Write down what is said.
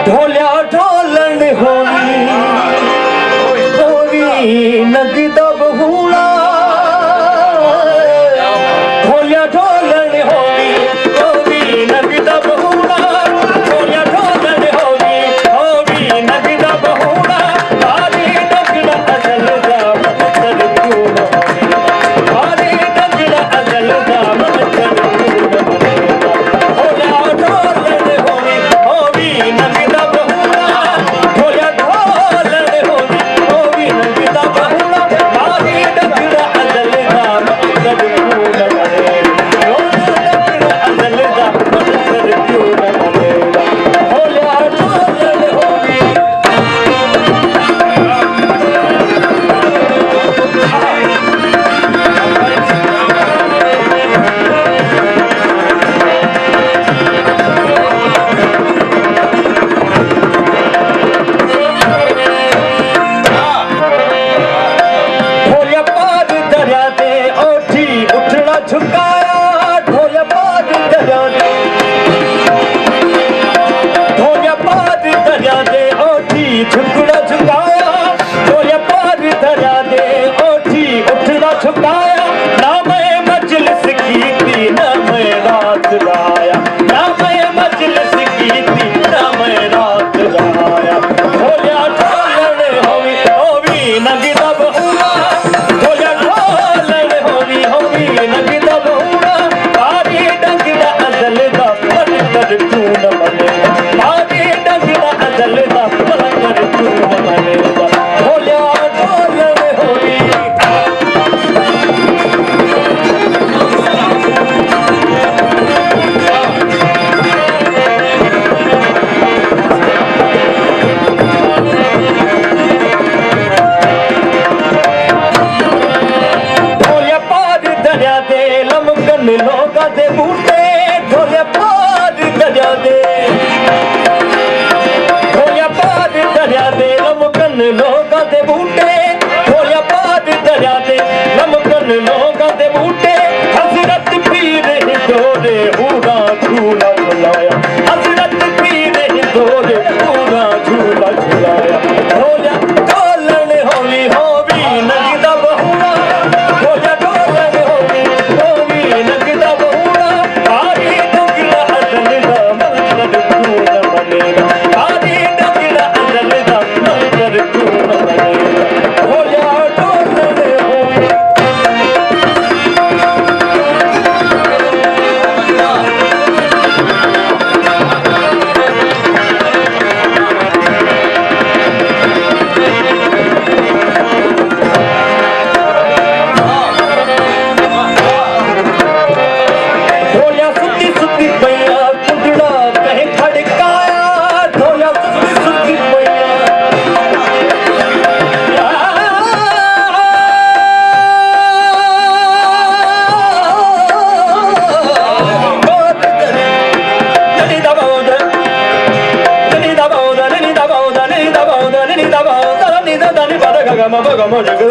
ढोलिया ढोलन होली होली नदी दब हुआ ढोलिया ढोलन होली होली नदी दब हुआ ढोलिया ढोलन होली होली नदी दब हुआ आरे डगड़ा अजल दा मचल तून आरे डगड़ा अजल दा मचल तून ढोलिया ढोलन होली होली नदी दब हुआ ढोलिया ढोलन होली होली नदी दब हुआ आरे डगड़ा अजल दा मचल तून अजल दा मचल तून ढोलिया ढोलन होली ढोलिया पार दरिया दे ओठी उठना झुकाया ढोलिया पार दरिया दे ढोलिया पार दरिया दे ओठी झुकना झुकाया ढोलिया पार दरिया दे ओठी उठना झुकाया ना मैं मजलिस की थी ना मैं रात गाया ना मैं मजलिस की थी ना मैं रात गाया ढोलिया ढोलन होवी होवी नगी दब हुआ ढोलिया ढोलन होवी होवी नगी दब हुआ आरे डगड़ा अजल दा पत्थर तून मने आरे डगड़ा अजल दा पत्थर तून मने ढोलिया ढोलन होवी ढोलिया पार दरिया दे लमकन लोगा दे बूटे ढोलिया पार दरिया दे ढोलिया पार दरिया दे लमकन लोगा दे बूटे ढोलिया पार दरिया दे लमकन लोगा दे बूटे हजरत पीर हिंदोरे पूरा झूला झुलाया हजरत पीर हिंदोरे पूरा झूला झुलाया ढोलिया ढोलन होली होवी नगी दब हुआ ढोलिया ढोलन होवी कमर